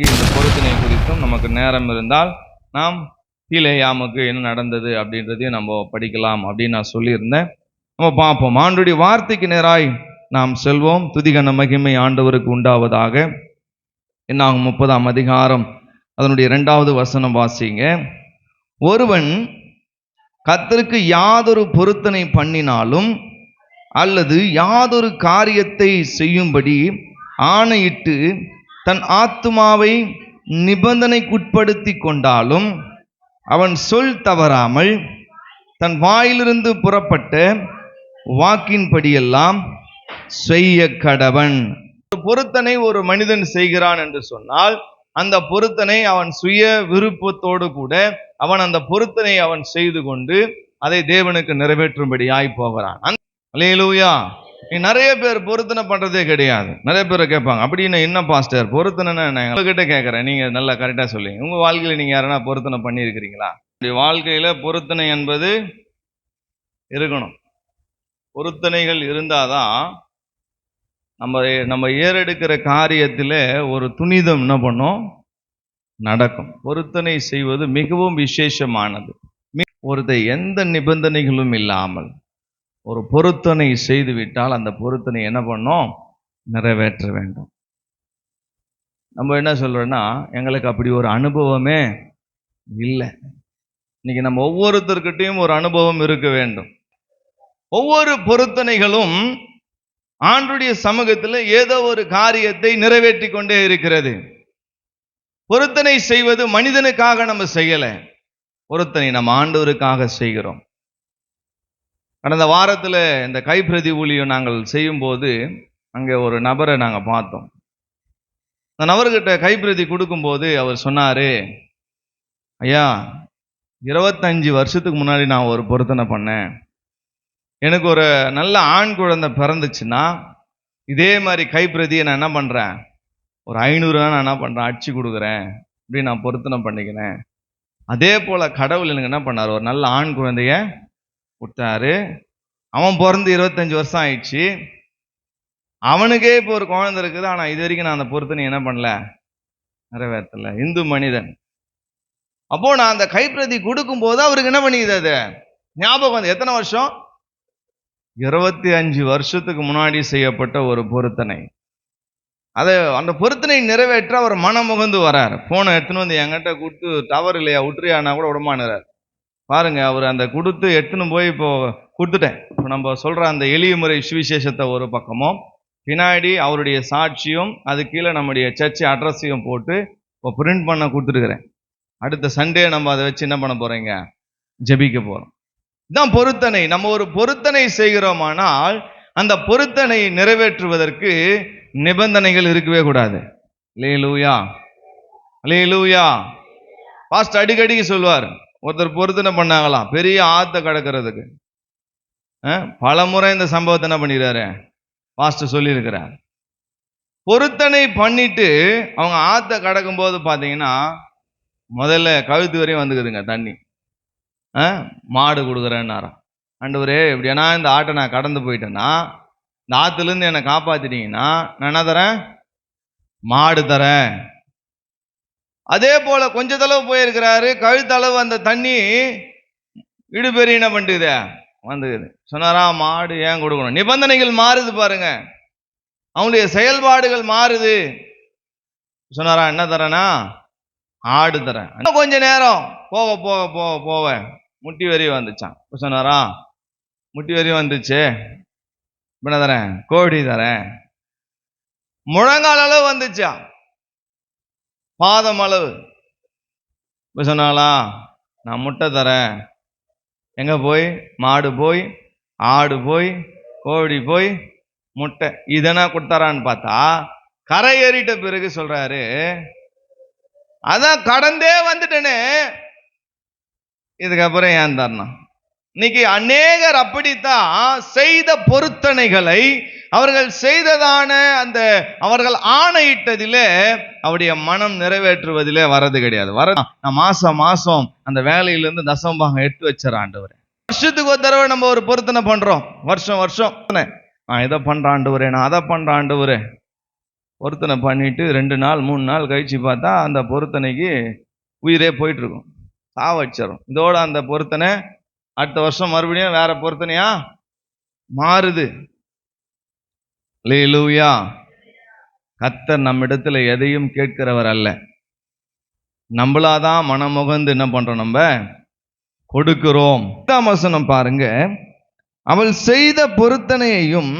இந்த பொருத்தனை குறித்தும் நமக்கு நேரம் இருந்தால் நாம் கீலேயாமுக்கு என்ன நடந்தது அப்படின்றதையும் நம்ம படிக்கலாம் அப்படின்னு நான் சொல்லியிருந்தேன். நம்ம பார்ப்போம். ஆண்டவருடைய வார்த்தைக்கு நேராய் நாம் செல்வோம். துதிகன மகிமை ஆண்டவருக்கு உண்டாவதாக. என்னாகும் 30ஆம் அதிகாரம் அதனுடைய 2வது வசனம் வாசிங்க. ஒருவன் கர்த்தருக்கு யாதொரு பொருத்தனை பண்ணினாலும் அல்லது யாதொரு காரியத்தை செய்யும்படி ஆணையிட்டு தன் ஆத்துமாவை நிபந்தனைக்குட்படுத்தி கொண்டாலும் அவன் சொல் தவறாமல் தன் வாயிலிருந்து புறப்பட்ட வாக்கின்படியெல்லாம் செய்ய கடவன். பொருத்தனை ஒரு மனிதன் செய்கிறான் என்று சொன்னால் அந்த பொருத்தனை அவன் சுய விருப்பத்தோடு கூட அவன் அந்த பொருத்தனை அவன் செய்து கொண்டு அதை தேவனுக்கு நிறைவேற்றும்படியாய் போகிறான். அல்லேலூயா. நிறைய பேர் பொருத்தனை பண்றதே கிடையாது. நிறைய பேர் கேட்பாங்க, அப்படின்னு என்ன பாஸ்டர் பொருத்தனை? நான் உங்ககிட்ட கேட்கறேன், நீங்க நல்லா கரெக்டா சொல்லுங்க. உங்க வாழ்க்கையில நீங்க யாரா பொருத்தனை பண்ணி இருக்கிறீங்களா? வாழ்க்கையில பொருத்தனை என்பது இருக்கணும். பொருத்தனைகள் இருந்தாதான் நம்ம ஏறெடுக்கிற காரியத்துல ஒரு துணிதம் என்ன பண்ணும், நடக்கும். பொருத்தனை செய்வது மிகவும் விசேஷமானது. ஒருத்தர் எந்த நிபந்தனைகளும் இல்லாமல் ஒரு பொருத்தனை செய்து விட்டால் அந்த பொருத்தனை என்ன பண்ணோம், நிறைவேற்ற வேண்டும். நம்ம என்ன சொல்றோம்னா, எங்களுக்கு அப்படி ஒரு அனுபவமே இல்லை. இன்னைக்கு நம்ம ஒவ்வொருத்தர்கிட்டையும் ஒரு அனுபவம் இருக்க வேண்டும். ஒவ்வொரு பொருத்தனைகளும் ஆண்டவருடைய சமூகத்தில் ஏதோ ஒரு காரியத்தை நிறைவேற்றி கொண்டே இருக்கிறது. பொருத்தனை செய்வது மனிதனுக்காக நம்ம செய்யல, பொருத்தனை நம்ம ஆண்டவருக்காக செய்கிறோம். கடந்த வாரத்தில் இந்த கைப்பிரதி ஊழியம் நாங்கள் செய்யும் போது அங்கே ஒரு நபரை நாங்கள் பார்த்தோம். அந்த நபர்கிட்ட கைப்பிரதி கொடுக்கும்போது அவர் சொன்னாரு, ஐயா 25 வருஷத்துக்கு முன்னாடி நான் ஒரு பொருத்தனை பண்ணேன். எனக்கு ஒரு நல்ல ஆண் குழந்தை பிறந்துச்சுன்னா இதே மாதிரி கைப்பிரதியை நான் என்ன பண்றேன், ஒரு 500 நான் என்ன பண்றேன், அடிச்சு கொடுக்குறேன், இப்படி நான் பொருத்தனை பண்ணிக்கிறேன். அதே போல கடவுள் எனக்கு என்ன பண்ணார், ஒரு நல்ல ஆண் குழந்தைய கொடுத்தாரு. அவன் பிறந்து 25 வருஷம் ஆயிடுச்சு. அவனுக்கே இப்போ ஒரு குழந்தை இருக்குது. ஆனா இது வரைக்கும் நான் அந்த பொருத்தனை என்ன பண்ணல, நிறைவேற்றல. இந்து மனிதன். அப்போ நான் அந்த கைப்பிரதி கொடுக்கும் போது அவருக்கு என்ன பண்ணிக்குது, அது ஞாபகம் வந்து எத்தனை வருஷம், 25 வருஷத்துக்கு முன்னாடி செய்யப்பட்ட ஒரு பொருத்தனை. அதை அந்த பொருத்தனை நிறைவேற்ற அவர் மனமுகந்து வரார். போனை எடுத்துன்னு வந்து என்கிட்ட கொடுத்து, டவர் இல்லையா விட்டுறியானா கூட விடமானுறார். பாருங்க, அவர் அந்த கொடுத்து எடுத்துன்னு போய் இப்போ கொடுத்துட்டேன். இப்போ நம்ம சொல்ற அந்த எளிய முறை சுவிசேஷத்தை ஒரு பக்கமும், பின்னாடி அவருடைய சாட்சியும், அது கீழே நம்முடைய சர்ச் அட்ரஸையும் போட்டு இப்போ பிரிண்ட் பண்ண கொடுத்துருக்குறேன். அடுத்த சண்டே நம்ம அதை வச்சு என்ன பண்ண போறீங்க, ஜெபிக்க போறோம். இதுதான் பொருத்தனை. நம்ம ஒரு பொருத்தனை செய்கிறோமானால் அந்த பொருத்தனை நிறைவேற்றுவதற்கு நிபந்தனைகள் இருக்கவே கூடாது. அல்லேலூயா, அல்லேலூயா. பாஸ்டர் அடிக்கடிக்கு சொல்வார், ஒருத்தர் பொருத்தனை பண்ணாங்களாம் பெரிய ஆத்த கடக்கிறதுக்கு. பல முறை இந்த சம்பவத்தை என்ன பண்ணிடுறாரு பாஸ்டர் சொல்லியிருக்கிறார். பொருத்தனை பண்ணிட்டு அவங்க ஆத்த கடக்கும் போது பார்த்தீங்கன்னா முதல்ல கழுத்து வரையும் வந்துக்குதுங்க தண்ணி. மாடு கொடுக்குறேன்னாராம். ஆண்டவரே, எப்படின்னா இந்த ஆட்டை நான் கடந்து போயிட்டேன்னா, இந்த ஆற்றுலேருந்து என்னை காப்பாத்திட்டீங்கன்னா நான் என்ன தரேன், மாடு தரேன். அதே போல கொஞ்ச தளவு போயிருக்கிறாரு, கழுத்தளவு அந்த தண்ணி இடுபெரிய என்ன பண்ணுது வந்துக்குது. சொன்னாரா, மாடு ஏன் கொடுக்கணும். நிபந்தனைகள் மாறுது பாருங்க, அவங்களுடைய செயல்பாடுகள் மாறுது. சொன்னாரா, என்ன தரேன்னா ஆடு தரேன். கொஞ்ச நேரம் போக போக போக போக முட்டி வரையும் வந்துச்சான். சொன்னாரா, முட்டி வரையும் வந்துச்சு, என்ன தரேன், கோழி தரேன். முழங்கால் அளவு வந்துச்சா, பாதம் அளவு. இப்போ சொன்னாலா, நான் முட்டை தரேன். எங்க போய், மாடு போய், ஆடு போய், கோழி போய், முட்டை இதனா கொடுத்தாரான்னு பார்த்தா கரை ஏறிட்ட பிறகு சொல்றாரு, அதான் கடந்தே வந்துட்டேனே, இதுக்கப்புறம் ஏன் தரணும். இன்னைக்கு அநேகர் அப்படித்தான் செய்த பொருத்தனைகளை அவர்கள் செய்ததான அந்த அவர்கள் ஆணையிட்டதிலே அவருடைய மனம் நிறைவேற்றுவதிலே வரது கிடையாது. நான் மாசம் மாசம் அந்த வேலையிலிருந்து தசமபாகம் எடுத்து வச்சிடற ஆண்டவரே. வருஷத்துக்கு ஒரு தடவை நம்ம ஒரு பொருத்தனை பண்றோம். வருஷம் வருஷம் நான் இதை பண்ற ஆண்டவரே, நான் அதை பண்ற ஆண்டவரே. பொருத்தனை பண்ணிட்டு 2 நாள் 3 நாள் கழிச்சு பார்த்தா அந்த பொருத்தனைக்கு உயிரே போயிட்டு இருக்கும், சாவச்சிடும். இதோட அந்த பொருத்தனை அடுத்த வருஷம் மறுபடியும் வேற பொருத்தனையா மாறுது. அல்லேலூயா. கர்த்தர் நம்மிடத்துல எதையும் கேட்கிறவர் அல்ல, நம்மளாதான் மனமுகந்து என்ன பண்றோம், நம்ம கொடுக்கிறோம். வசனம் பாருங்க, அவள் செய்த பொருத்தனையையும்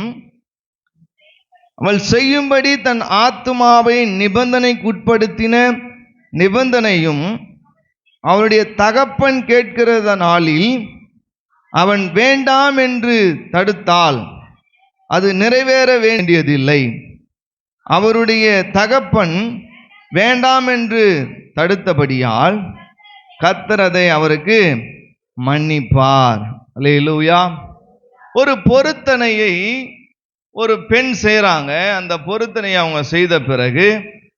அவள் செய்யும்படி தன் ஆத்துமாவை நிபந்தனைக்குட்படுத்தின நிபந்தனையும் அவளுடைய தகப்பன் கேட்கிறத நாளில் அவன் வேண்டாம் என்று தடுத்தால் அது நிறைவேற வேண்டியதில்லை. அவருடைய தகப்பன் வேண்டாம் என்று தடுத்தபடியால் கர்த்தர் அதை அவருக்கு மன்னிப்பார். அல்லேலூயா. ஒரு பொருத்தனையை ஒரு பெண் செய்றாங்க. அந்த பொருத்தனையை அவங்க செய்த பிறகு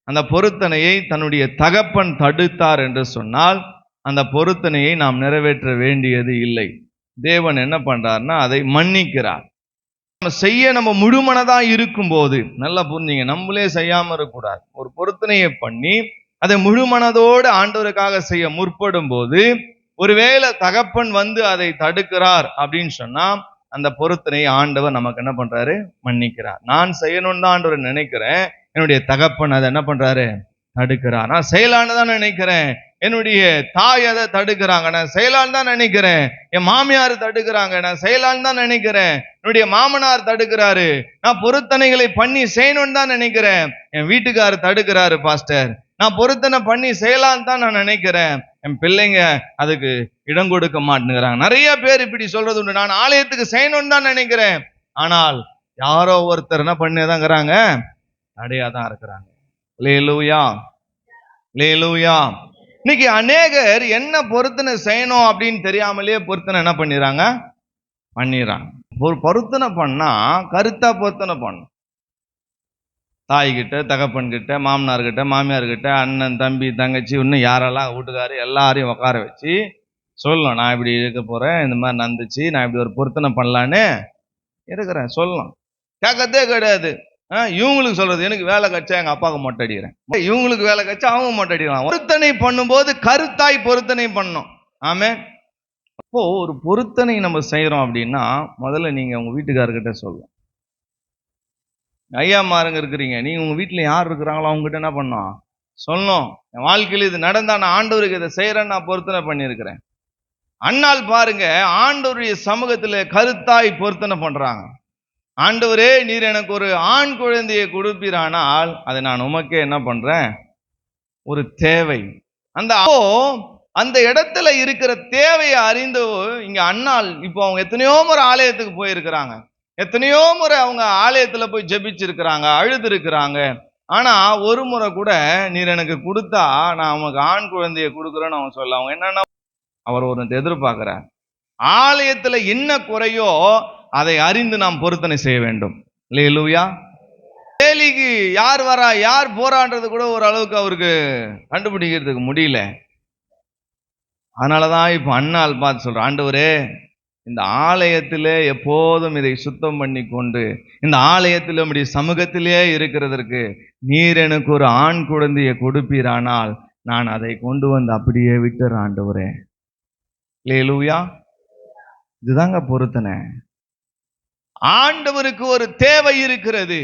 அந்த பொருத்தனையை தன்னுடைய தகப்பன் தடுத்தார் என்று சொன்னால் அந்த பொருத்தனையை நாம் நிறைவேற்ற வேண்டியது இல்லை. தேவன் என்ன பண்றார்னா அதை மன்னிக்கிறார். நம்ம செய்ய நம்ம முழுமனதா இருக்கும்போது, நல்லா புரிஞ்சுங்க, நம்மளே செய்யாம இருக்கக்கூடாது. ஒரு பொருத்தனையை பண்ணி அதை முழுமனதோடு ஆண்டவருக்காக செய்ய முற்படும் போது ஒருவேளை தகப்பன் வந்து அதை தடுக்கிறார் அப்படின்னு சொன்னா அந்த பொருத்தனையை ஆண்டவர் நமக்கு என்ன பண்றாரு, மன்னிக்கிறார். நான் செய்யணும்னு தான் ஆண்டவர் நினைக்கிறேன், என்னுடைய தகப்பன் அதை என்ன பண்றாரு, தடுக்கிறார். நான் செய்யலான்னு தான் நினைக்கிறேன், என்னுடைய தாய் அதை தடுக்கிறாங்க, நான் செய்யலான்னு தான் நினைக்கிறேன். என் மாமியார் தடுக்கிறாங்க, நான் செய்யலான்னு தான் நினைக்கிறேன். என்னுடைய மாமனார் தடுக்கிறாரு, நான் பொருத்தனைகளை பண்ணி செய்யணும்னு தான் நினைக்கிறேன். என் வீட்டுக்காரர் தடுக்கிறாரு பாஸ்டர், நான் பொருத்தனை பண்ணி செய்யலான்னு தான் நான் நினைக்கிறேன். என் பிள்ளைங்க அதுக்கு இடம் கொடுக்க மாட்டேங்கிறாங்க. நிறைய பேர் இப்படி சொல்றது உண்டு, நான் ஆலயத்துக்கு செய்யணும்னு தான் நினைக்கிறேன், ஆனால் யாரோ ஒருத்தர் என்ன பண்ணிதாங்கிறாங்க, தடையாதான் இருக்கிறாங்க. அல்லேலூயா, அல்லேலூயா. இன்னைக்கு அநேகர் என்ன பொருத்தனை செய்யணும் அப்படின்னு தெரியாமலே பொருத்தனை என்ன பண்ணிடுறாங்க, பண்ணிடுறாங்க. ஒரு பொருத்தனை பண்ணா கருத்தா பொருத்தனை பண்ணும். தாய்கிட்ட, தகப்பன்கிட்ட, மாமனார்கிட்ட, மாமியார்கிட்ட, அண்ணன், தம்பி, தங்கச்சி, இன்னும் யாரெல்லாம் வீட்டுக்காரு எல்லாரையும் உட்கார வச்சு சொல்லணும், நான் இப்படி இருக்க போறேன், இந்த மாதிரி நடந்துச்சு, நான் இப்படி ஒரு பொருத்தனை பண்ணலான்னு இருக்கிறேன் சொல்லலாம். கேட்கறதே கிடையாது. இவங்களுக்கு சொல்றது, எனக்கு வேலை கச்சா எங்க அப்பாவுக்கு மொட்டை அடிக்கிறேன், இவங்களுக்கு வேலை கச்சா அவங்க மொட்டை அடிக்கலாம். பொருத்தனை பண்ணும்போது கருத்தாய் பொருத்தனை பண்ணணும். ஆமே. அப்போ ஒரு பொருத்தனை நம்ம செய்யறோம் அப்படின்னா முதல்ல நீங்க உங்க வீட்டுக்காரர்கிட்ட சொல்லணும். ஐயா மாருங்க இருக்கிறீங்க, நீங்க உங்க வீட்டுல யார் இருக்கிறாங்களோ அவங்க கிட்ட என்ன பண்ணணும், சொல்லணும். என் வாழ்க்கையில் இது நடந்தா நான் ஆண்டவருக்கு இதை செய்யறேன்னு நான் பொருத்தனை பண்ணியிருக்கிறேன். அண்ணால் பாருங்க, ஆண்டவருடைய சமூகத்துல கருத்தாய் பொருத்தனை பண்றாங்க. ஆண்டவரே, நீர் எனக்கு ஒரு ஆண் குழந்தையை கொடுப்பீரானால் அதை நான் உமக்கே என்ன பண்றேன், ஒரு தேவை. அந்த இடத்துல இருக்கிற தேவையை அறிந்து இங்க அண்ணால் இப்போ அவங்க எத்தனையோ முறை ஆலயத்துக்கு போயிருக்கிறாங்க, எத்தனையோ முறை அவங்க ஆலயத்துல போய் ஜெபிச்சிருக்கிறாங்க, அழுது இருக்கிறாங்க. ஆனா ஒரு முறை கூட நீர் எனக்கு கொடுத்தா நான் அவனுக்கு ஆண் குழந்தையை கொடுக்குறேன்னு அவன் சொல்ல, அவங்க என்னன்னா அவர் ஒரு எதிர்பார்க்கிறார். ஆலயத்துல என்ன குறையோ அதை அறிந்து நாம் பொருத்தனை செய்ய வேண்டும். அல்லேலூயா. வேலைக்கு யார் வரா யார் போறான்றது கூட ஒரு அளவுக்கு அவருக்கு கண்டுபிடிக்கிறதுக்கு முடியல. அதனாலதான் இப்ப அண்ணால் பார்த்து சொல்ற, ஆண்டவரே, இந்த ஆலயத்திலே எப்போதும் இதை சுத்தம் பண்ணி கொண்டு இந்த ஆலயத்தில் நம்முடைய சமூகத்திலே இருக்கிறதற்கு நீர் எனக்கு ஒரு ஆண் குழந்தையை கொடுப்பீரானால் நான் அதை கொண்டு வந்து அப்படியே விட்டுற ஆண்டவரே. அல்லேலூயா. இதுதாங்க பொருத்தனை. ஆண்டவருக்கு ஒரு தேவை இருக்கிறது.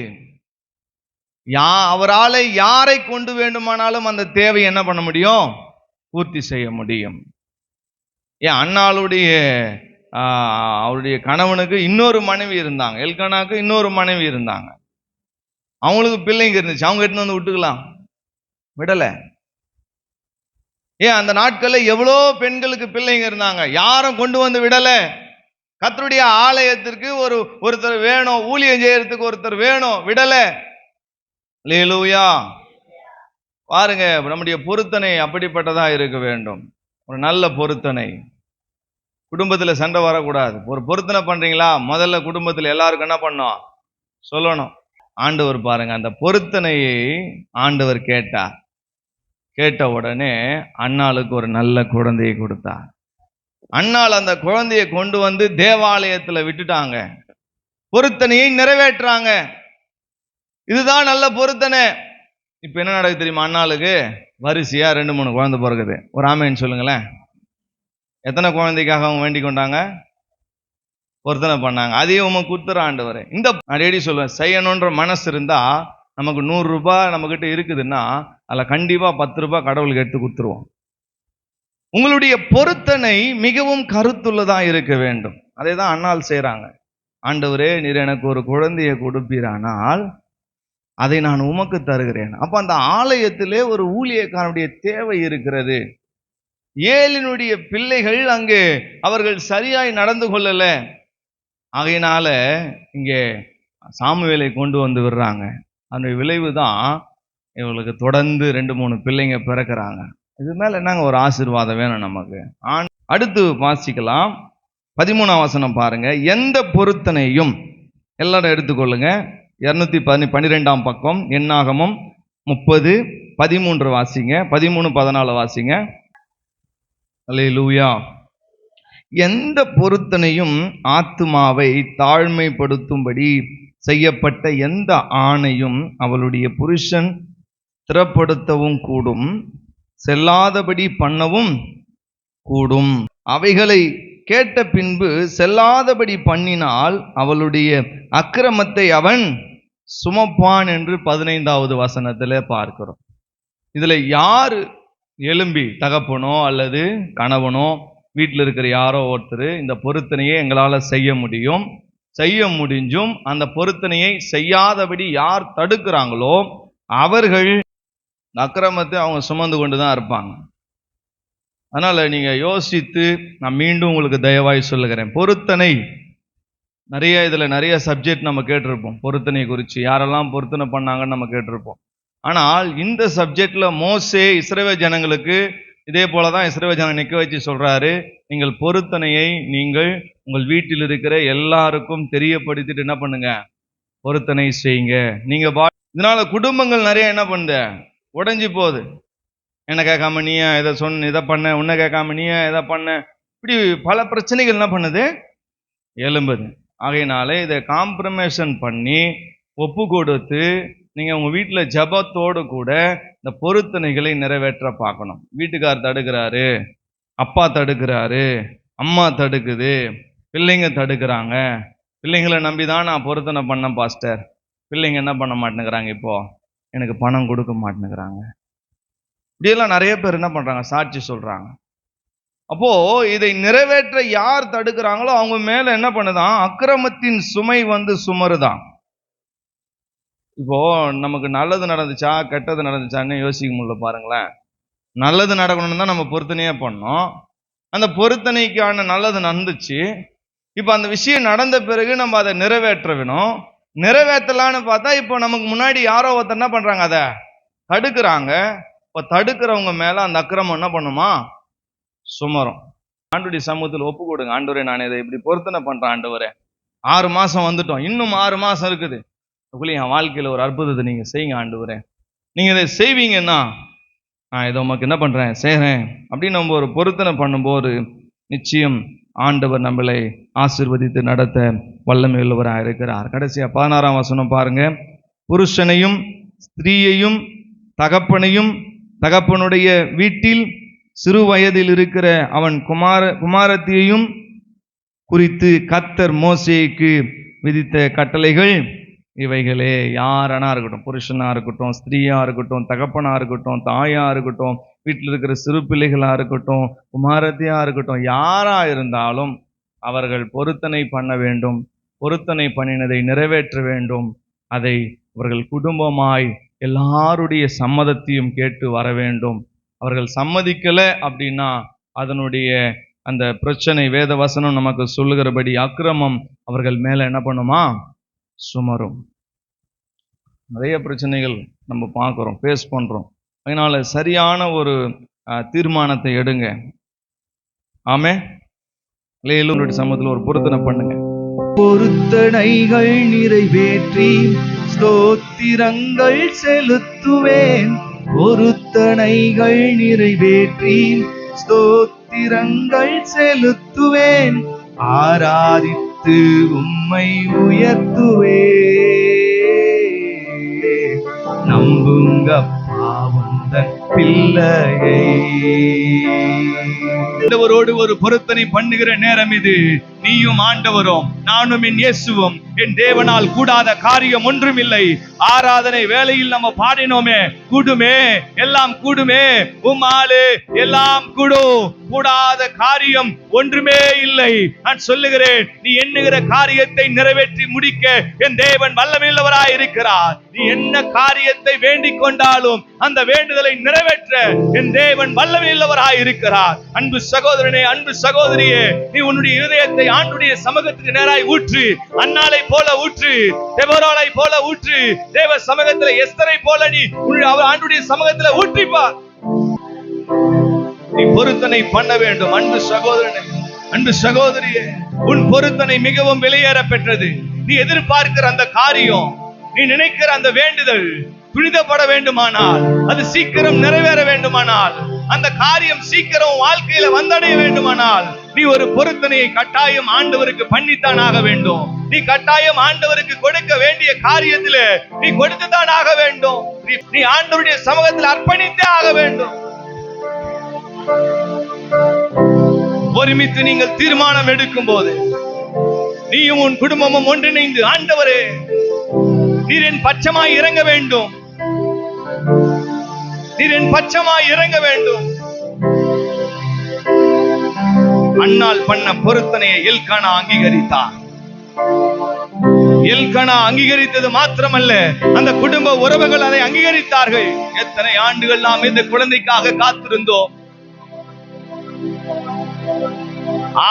அவரால் யாரை கொண்டு வேண்டுமானாலும் அந்த தேவை என்ன பண்ண முடியும், பூர்த்தி செய்ய முடியும். ஏன் அண்ணாளுடைய அவருடைய கணவனுக்கு இன்னொரு மனைவி இருந்தாங்க, எல்கனாக்கு இன்னொரு மனைவி இருந்தாங்க, அவங்களுக்கு பிள்ளைங்க இருந்துச்சு, அவங்க எடுத்து வந்து விட்டுக்கலாம், விடல. ஏன் அந்த நாட்கள்ல எவ்வளோ பெண்களுக்கு பிள்ளைங்க இருந்தாங்க, யாரும் கொண்டு வந்து விடல. கர்த்தருடைய ஆலயத்திற்கு ஒருத்தர் வேணும், ஊழியம் செய்யறதுக்கு ஒருத்தர் வேணும், விடல. அல்லேலூயா. பாருங்க, நம்முடைய பொருத்தனை அப்படிப்பட்டதா இருக்க வேண்டும். ஒரு நல்ல பொருத்தனை. குடும்பத்துல சண்டை வரக்கூடாது. ஒரு பொருத்தனை பண்றீங்களா, முதல்ல குடும்பத்துல எல்லாருக்கும் என்ன பண்ணோம், சொல்லணும். ஆண்டவர் பாருங்க, அந்த பொருத்தனையை ஆண்டவர் கேட்டார். கேட்ட உடனே அண்ணாளுக்கு ஒரு நல்ல குழந்தையை கொடுத்தார். அண்ணாள் அந்த குழந்தையை கொண்டு வந்து தேவாலயத்துல விட்டுட்டாங்க, பொருத்தனையை நிறைவேற்றாங்க. இதுதான் நல்ல பொருத்தனை. இப்ப என்ன நடக்குது தெரியுமா? அண்ணாளுக்கு வரிசையா 2-3 குழந்தை பிறகுது. ஒரு ஆமேன்னு சொல்லுங்களேன். எத்தனை குழந்தைக்காக அவங்க வேண்டிக் கொண்டாங்க? பொருத்தனை பண்ணாங்க. அதையும் உமக்கு கொடுத்துற ஆண்டவரே. இந்த அடிக்கடி சொல்லுவேன், செய்யணுன்ற மனசு இருந்தா நமக்கு 100 ரூபாய் நம்ம கிட்ட இருக்குதுன்னா அதுல கண்டிப்பா 10 ரூபாய் கடவுளுக்கு எடுத்து கொடுத்துருவோம். உங்களுடைய பொருத்தனை மிகவும் கருத்துள்ளதா இருக்க வேண்டும். அதை தான் அண்ணாள் செய்யறாங்க. ஆண்டவரே, நீர் எனக்கு ஒரு குழந்தையை கொடுப்பீரானால் அதை நான் உமக்கு தருகிறேன். அப்ப அந்த ஆலயத்திலே ஒரு ஊழியக்காரனுடைய தேவை இருக்கிறது. ஏலினுடைய பிள்ளைகள் அங்கே அவர்கள் சரியாய் நடந்து கொள்ளல. ஆகையினால இங்கே சாமுவேலை கொண்டு வந்து விடுறாங்க. அந்த விளைவு தான் இவங்களுக்கு தொடர்ந்து 2-3 பிள்ளைங்க பிறக்கிறாங்க. இது மேல என்னங்க ஒரு ஆசீர்வாதம் வேணும் நமக்கு. அடுத்து வாசிக்கலாம். 13ஆம் வசனம் பாருங்க. எந்த பொருத்தனையும், எல்லாரும் எடுத்துக்கொள்ளுங்க, 212ஆம் பக்கம், என்னாகமம் 30:13 வாசிங்க, 13-14 வாசிங்க. அல்லேலூயா. எந்த பொருத்தனையும் ஆத்துமாவை தாழ்மைப்படுத்தும்படி செய்யப்பட்ட எந்த ஆணையும் அவளுடைய புருஷன் திறப்படுத்தவும் கூடும், செல்லாதபடி பண்ணவும் கூடும். அவைகளை கேட்ட பின்பு செல்லாதபடி பண்ணினால் அவளுடைய அக்கிரமத்தை அவன் சுமப்பான் என்று 15வது வசனத்துல பார்க்கிறோம். இதுல யாரு எழும்பி, தகப்பனோ அல்லது கணவனோ, வீட்டில் இருக்கிற யாரோ ஒருத்தர் இந்த பொருத்தனையை எங்களால செய்ய முடிஞ்சும் அந்த பொருத்தனையை செய்யாதபடி யார் தடுக்கிறாங்களோ அவர்கள் அக்கிரமத்தை அவங்க சுமந்து கொண்டுதான் இருப்பாங்க. அதனால நீங்க யோசித்து, நான் மீண்டும் உங்களுக்கு தயவாய் சொல்லுகிறேன், பொருத்தனை இதுல நிறைய சப்ஜெக்ட் நம்ம கேட்டிருப்போம். பொருத்தனை குறித்து யாரெல்லாம் பொருத்தனை பண்ணாங்கன்னு நம்ம கேட்டிருப்போம். ஆனால் இந்த சப்ஜெக்ட்ல மோசே இஸ்ரவேல் ஜனங்களுக்கு இதே போலதான் இஸ்ரவேல் ஜனம் நிக்க வச்சு சொல்றாரு, நீங்கள் பொருத்தனையை நீங்கள் உங்கள் வீட்டில் இருக்கிற எல்லாருக்கும் தெரியப்படுத்திட்டு என்ன பண்ணுங்க, பொருத்தனை செய்யுங்க. நீங்க இதனால குடும்பங்கள் நிறைய என்ன பண்ணுது, உடைஞ்சு போகுது. என்ன கேட்காம நீ இதை இதை பண்ண, உன்னை கேட்காம நீ இதை பண்ண, இப்படி பல பிரச்சனைகள் என்ன பண்ணுது, எழும்புது. ஆகையினாலே இதை காம்ப்ரமைசன் பண்ணி ஒப்பு கொடுத்து நீங்க உங்க வீட்டுல ஜபத்தோடு கூட இந்த பொருத்தனைகளை நிறைவேற்ற பார்க்கணும். வீட்டுக்கார் தடுக்கிறாரு, அப்பா தடுக்கிறாரு, அம்மா தடுக்குது, பிள்ளைங்க தடுக்கிறாங்க. பிள்ளைங்களை நம்பிதான் நான் பொருத்தனை பண்ண பாஸ்டர். பிள்ளைங்க என்ன பண்ண மாட்டேங்கிறாங்க, இப்போ எனக்கு பணம் கொடுக்க மாட்டேங்கிறாங்க. இப்படியெல்லாம் நிறைய பேர் என்ன பண்றாங்க, சாட்சி சொல்றாங்க. அப்போ இதை நிறைவேற்ற யார் தடுக்கிறாங்களோ அவங்க மேல என்ன பண்ணுதான், அக்கிரமத்தின் சுமை சுமருதான். இப்போ நமக்கு நல்லது நடந்துச்சா கெட்டது நடந்துச்சான்னு யோசிக்க முடியல பாருங்களேன். நல்லது நடக்கணும்னு தான் நம்ம பொருத்தனையே பண்ணோம். அந்த பொருத்தனைக்கான நல்லது நடந்துச்சு. இப்போ அந்த விஷயம் நடந்த பிறகு நம்ம அதை நிறைவேற்ற வேணும். நிறைவேற்றலான்னு பார்த்தா இப்போ நமக்கு முன்னாடி யாரோ ஒருத்தர் என்ன பண்றாங்க, அதை தடுக்கிறாங்க. இப்போ தடுக்கிறவங்க மேல அந்த அக்கிரமம் என்ன பண்ணுமா, சுமரும். ஆண்டவருடைய சமூகத்தில் ஒப்பு கொடுங்க. ஆண்டவரே, நான் இதை இப்படி பொருத்தனை பண்றேன் ஆண்டவரே, 6 மாசம் வந்துட்டோம், இன்னும் 6 மாசம் இருக்குது, என் வாழ்க்கையில ஒரு அற்புதத்தை நீங்க செய்யுங்க ஆண்டவரே. நீங்க இதை செய்வீங்கன்னா நான் இதை உமக்கு என்ன பண்றேன், செய்றேன் அப்படின்னு நம்ம ஒரு பொருத்தனை பண்ணும்போது நிச்சயம் ஆண்டவர் நம்மளை ஆசீர்வதித்து நடத்த வல்லமை உள்ளவராக இருக்கிறார். கடைசியா 16ஆம் வசனம் பாருங்க. புருஷனையும் ஸ்திரீயையும் தகப்பனையும் தகப்பனுடைய வீட்டில் சிறு வயதில் இருக்கிற அவன் குமாரத்தியையும் குறித்து கர்த்தர் மோசேக்கு விதித்த கட்டளைகள் இவைகளே. யாரனா இருக்கட்டும், புருஷனா இருக்கட்டும், ஸ்திரீயா இருக்கட்டும், தகப்பனா இருக்கட்டும், தாயா இருக்கட்டும், வீட்டில் இருக்கிற சிறு பிள்ளைகளா இருக்கட்டும், குமாரத்தியா இருக்கட்டும், யாரா இருந்தாலும் அவர்கள் பொருத்தனை பண்ண வேண்டும். பொருத்தனை பண்ணினதை நிறைவேற்ற வேண்டும். அதை அவர்கள் குடும்பமாய் எல்லாருடைய சம்மதத்தையும் கேட்டு வர வேண்டும். அவர்கள் சம்மதிக்கல அப்படின்னா அதனுடைய அந்த பிரச்சனை வேத வசனம் நமக்கு சொல்லுகிறபடி அக்கிரமம் அவர்கள் மேல என்ன பண்ணுமா, சுமரும். நிறைய பிரச்சனைகள் நம்ம பார்க்குறோம், ஃபேஸ் பண்றோம். அதனால சரியான ஒரு தீர்மானத்தை எடுங்க. ஆமே, அல்லேலூயா. சமூகத்தில் ஒரு பொருத்தனை பண்ணுங்க. பொருத்தனைகள் நிறைவேற்றி ஸ்தோத்திரங்கள் செலுத்துவேன். பொருத்தனைகள் நிறைவேற்றி ஸ்தோத்திரங்கள் செலுத்துவேன். ஆராதித்து உம்மை உயர்த்துவேன். நம்புங்கப்பா உந்தன் பிள்ளையை. ஆண்டவரோடு ஒரு பொருத்தனை பண்ணுகிற நேரம் இது. நீயும் ஆண்டவரும் நானும் என் இயேசுவும் என் தேவனால் கூடாத காரியம் ஒன்றும் இல்லை. ஆராதனை வேளையில் நம்ம பாடினோமே, கூடுமே எல்லாம் கூடுமே, உம்மாலே எல்லாம் கூடும், கூடாத காரியம் ஒன்றுமே இல்லை. நான் சொல்லுகிறேன், நீ எண்ணுகிற காரியத்தை நிறைவேற்றி முடிக்க என் தேவன் வல்லமையுள்ளவராய் இருக்கிறார். நீ என்ன காரியத்தை வேண்டிக் கொண்டாலும் அந்த வேண்டுதலை நிறைவேற்ற என் தேவன் வல்லமையுள்ளவராய் இருக்கிறார். அன்பு சகோதரனே, அன்பு சகோதரியே, நீ உன்னுடைய இருதயத்தை ஆண்டுடைய சமூகத்துக்கு நேராய் ஊற்று. அன்னாளை போல ஊற்று, தெபோராளை போல ஊற்று, தேவ சமூகத்துல எஸ்தரை போல நீ ஆண்டுடைய சமூகத்துல ஊற்றிப்பார். நீ பொருத்தனை பண்ண வேண்டும். அன்பு சகோதரனே, அன்பு சகோதரியே, உன் பொருத்தனை மிகவும் வெளியேற பெற்றது. நீ எதிர்பார்க்கிற அந்த காரியம், நீ நினைக்கிற அந்த வேண்டுதல் துரிதப்பட வேண்டுமானால், அது சீக்கிரம் நிறைவேற வேண்டுமானால், அந்த காரியம் சீக்கிரம் வாழ்க்கையில வந்தடைய வேண்டுமானால், நீ ஒரு பொருத்தனையை கட்டாயம் ஆண்டவருக்கு பண்ணித்தான் ஆக வேண்டும். நீ கட்டாயம் ஆண்டவருக்கு கொடுக்க வேண்டிய காரியத்திலே நீ கொடுத்துத்தான் ஆக வேண்டும். நீ ஆண்டவருடைய சமூகத்தில் அர்ப்பணித்தே ஆக வேண்டும். ஒருமித்து நீங்கள் தீர்மானம் எடுக்கும் போது நீயும் உன் குடும்பமும் ஒன்றிணைந்து, ஆண்டவரே நீர் என் பட்சமாய் இறங்க வேண்டும், நீர் என் பட்சமாய் இறங்க வேண்டும். அன்னாள் பண்ண பொருத்தனையை எல்கானா அங்கீகரித்தார். எல்கானா அங்கீகரித்தது மாத்திரமல்ல, அந்த குடும்ப உறவுகள் அதை அங்கீகரித்தார்கள். எத்தனை ஆண்டுகள் நாம் இந்த குழந்தைக்காக காத்திருந்தோம்.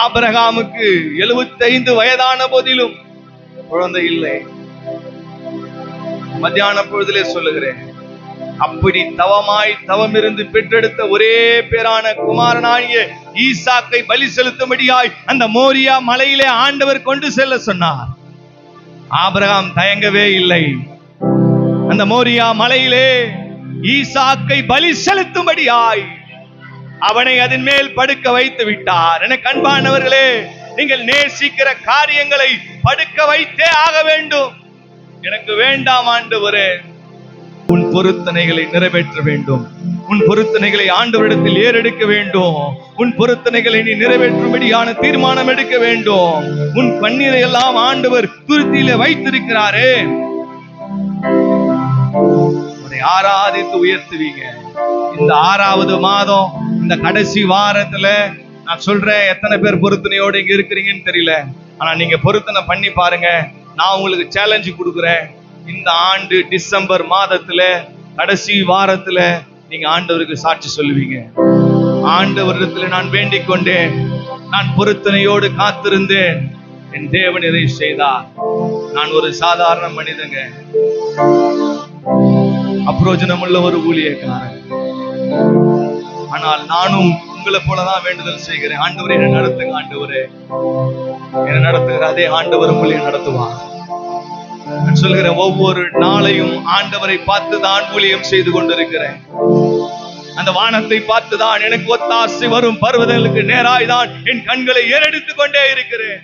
ஆபிரகாமுக்கு 75 வயதான போதிலும் குழந்தை இல்லை. மத்தியான பொழுதிலே சொல்லுகிறேன், அப்படி தவம் இருந்து பெற்றெடுத்த ஒரே பேரான குமாரனாகிய ஈசாக்கை பலி செலுத்தும்படியாய் அந்த மோரியா மலையிலே ஆண்டவர் கொண்டு செல்ல சொன்னார். ஆபிரகாம் தயங்கவே இல்லை. அந்த மோரியா மலையிலே ஈசாக்கை பலி செலுத்தும்படியாய் அவனை அதன் மேல் படுக்க வைத்து விட்டார். என அன்பானவர்களே, நீங்கள் நேசிக்கிற காரியங்களை படுக்க வைத்தே ஆக வேண்டும். எனக்கு வேண்டாம் ஆண்டவரே, உன் பொருத்தனைகளை நிறைவேற்ற வேண்டும். உன் பொருத்தனைகளை ஆண்டவரிடத்தில் ஏறெடுக்க வேண்டும். உன் பொருத்தனைகளை நீ நிறைவேற்றும்படியான தீர்மானம் எடுக்க வேண்டும். உன் கண்ணீரை எல்லாம் ஆண்டவர் துருத்தியில வைத்திருக்கிறாரே, அதை ஆராதித்து உயர்த்துவீங்க. இந்த 6வது மாதம், இந்த கடைசி வாரத்துல நான் சொல்றேன், எத்தனை பேர் பொருத்தனையோடு இங்க இருக்கிறீங்கன்னு தெரியல. ஆனா நீங்க பொருத்தனை பண்ணி பாருங்க. நான் உங்களுக்கு சேலஞ்சு கொடுக்குறேன். இந்த ஆண்டு டிசம்பர் மாதத்துல கடைசி வாரத்துல நீங்க ஆண்டவருக்கு சாட்சி சொல்லுவீங்க. ஆண்டவரிடத்துல நான் வேண்டிக் கொண்டேன், நான் பொருத்தனையோடு காத்திருந்தேன், என் தேவன் இதை செய்தார். நான் ஒரு சாதாரண மனிதங்க, அப்ரோஜனமுள்ள ஒரு ஊழியக்காரன். ஆனால் நானும் உங்களை போலதான் வேண்டுதல் செய்கிறேன். ஆண்டவரே என்னை நடத்துங்க, ஆண்டவரே என்னை நடத்துகிற அதே ஆண்டவர் உங்களை நடத்துவார். நான் சொல்கிறேன், ஒவ்வொரு நாளையும் ஆண்டவரை பார்த்துதான் ஊழியம் செய்து கொண்டிருக்கிறேன். அந்த வானத்தை பார்த்துதான் எனக்கு ஒத்தாசை வரும். பர்வதங்களுக்கு நேராய் தான் என் கண்களை ஏறெடுத்துக் கொண்டே இருக்கிறேன்.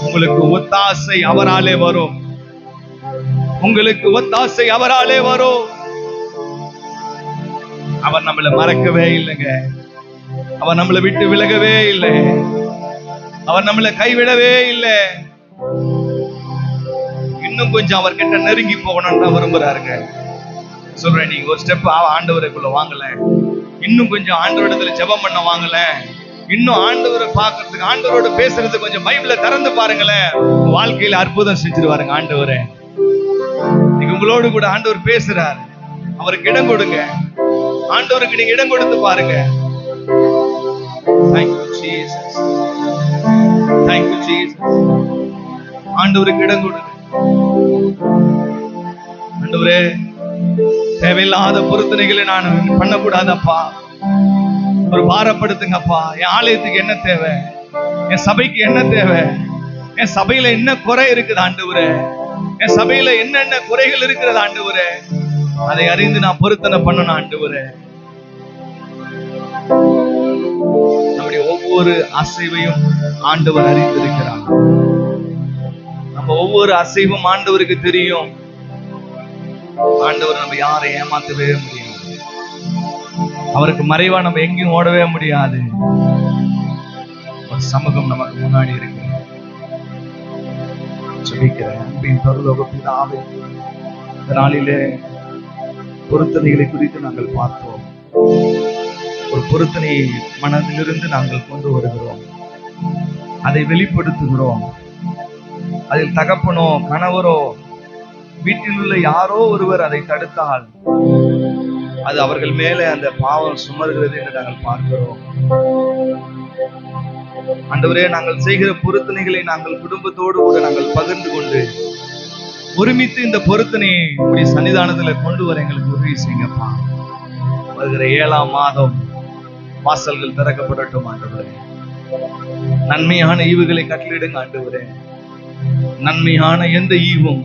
உங்களுக்கு ஒத்தாசை அவராலே வரும். உங்களுக்கு ஒத்தாசை அவராலே வரும். அவர் நம்மளை மறக்கவே இல்லைங்க. அவர் நம்மளை விட்டு விலகவே இல்லை. அவர் நம்மளை கைவிடவே இல்லை. இன்னும் கொஞ்சம் அவர்கிட்ட நெருங்கி போகணும்னு தான் விரும்புறாருங்க. சொல்றேன், நீங்க ஒரு ஸ்டெப் ஆண்டவருக்குள்ள வாங்கல, இன்னும் கொஞ்சம் ஆண்டவரிடத்துல ஜெபம் பண்ண வாங்கல, இன்னும் ஆண்டவரை பார்க்கறதுக்கு, ஆண்டவரோட பேசுறது கொஞ்சம் பைபிளை திறந்து பாருங்களேன். வாழ்க்கையில அற்புதம் செஞ்சிருவாருங்க ஆண்டவரே. நீங்க உங்களோடு கூட ஆண்டவர் பேசுறாரு. அவருக்கு இடம் கொடுங்க. ஆண்டவருக்கு நீங்க இடம் கொடுத்து பாருங்க. Thank you Jesus. Thank you Jesus. ஆண்டவருக்கு இடம் கொடுங்க. ஆண்டவரே, தேவையில்லாத பொருத்தனைகளை நான் பண்ணக்கூடாதப்பா. ஒரு பாரப்படுத்துங்கப்பா. என் ஆலயத்துக்கு என்ன தேவை, என் சபைக்கு என்ன தேவை, என் சபையில என்ன குறை இருக்குது ஆண்டவரே, என் சபையில என்னென்ன குறைகள் இருக்கிறது ஆண்டவரே, அதை அறிந்து நான் பொருத்தனை பண்ணணும் ஆண்டவரே. நம்முடைய ஒவ்வொரு அசைவையும் ஆண்டவர் அறிந்திருக்கிறார். நம்ம ஒவ்வொரு அசைவும் ஆண்டவருக்கு தெரியும். ஆண்டவர் நம்ம யாரை ஏமாத்தவே முடியாது. அவருக்கு மறைவா நம்ம எங்கேயும் ஓடவே முடியாது. ஒரு சமூகம் நமக்கு முன்னாடி இருக்கு. ஜெபிக்கிறேன். அன்பின் பரலோக பிதாவே, இந்த நாளிலே பொருத்தனைகளை குறித்து நாங்கள் பார்த்தோம். ஒரு பொருத்தனையை மனதிலிருந்து நாங்கள் கொண்டு வருகிறோம், அதை வெளிப்படுத்துகிறோம். அதில் தகப்பனோ கணவரோ வீட்டில் உள்ள யாரோ ஒருவர் அதை தடுத்தால் அது அவர்கள் மேலே அந்த பாவம் சுமர்கிறது என்று நாங்கள் பார்க்கிறோம். ஆண்டவரே, நாங்கள் செய்கிற பொருத்தனைகளை நாங்கள் குடும்பத்தோடு கூட நாங்கள் பகிர்ந்து கொண்டு ஒருமித்து இந்த பொருத்தனையை இப்படி சன்னிதானத்துல கொண்டு வர எங்களுக்கு உதவி செய்யுங்கப்பா. வருகிற 7ஆம் மாதம் வாசல்கள் திறக்கப்படட்டும் ஆண்டவரே. நன்மையான ஈவுகளை கட்டளிடுங்க ஆண்டவரே. நன்மையான எந்த ஈவும்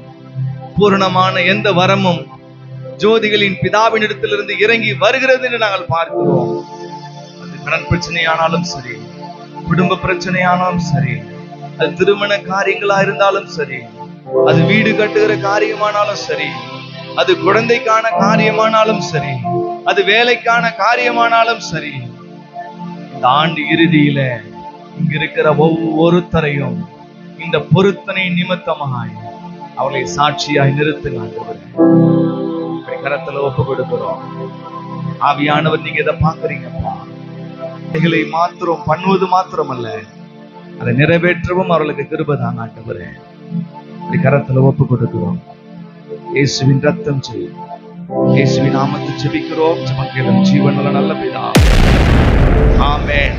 பூரணமான எந்த வரமும் ஜோதிகளின் பிதாவினிடத்திலிருந்து இறங்கி வருகிறது என்று நாங்கள் பார்க்கிறோம். அது கடன் பிரச்சனையானாலும் சரி, குடும்ப பிரச்சனையானாலும் சரி, அது திருமண காரியங்களா இருந்தாலும் சரி, அது வீடு கட்டுகிற காரியமானாலும் சரி, அது குழந்தைக்கான காரியமானாலும் சரி, அது வேலைக்கான காரியமானாலும் சரி, இந்த ஆண்டு இறுதியில இங்க இருக்கிற ஒவ்வொருத்தரையும் இந்த பொருத்தனை நிமித்தமாய் அவளை சாட்சியாய் நிறுத்துங்க ஆண்டவரே. கரத்துல ஒப்பு கொடுக்கிறோம். ஆவியானவர், நீங்க இதை பாக்குறீங்கப்பா. இவைகளை மாத்திரம் பண்ணுவது மாத்திரமல்ல, அதை நிறைவேற்றவும் அவர்களுக்கு கிருபை தாங்க ஆண்டவரே. கரத்துல ஒப்பு கொடுக்கிறோம். இயேசுவின் ரத்தம் செய்யும், இயேசுவின் நாமத்தில் ஜெபிக்கிறோம். ஜெபம் கேளும் ஜீவனுள்ள நல்ல பிதாவே. ஆமென்.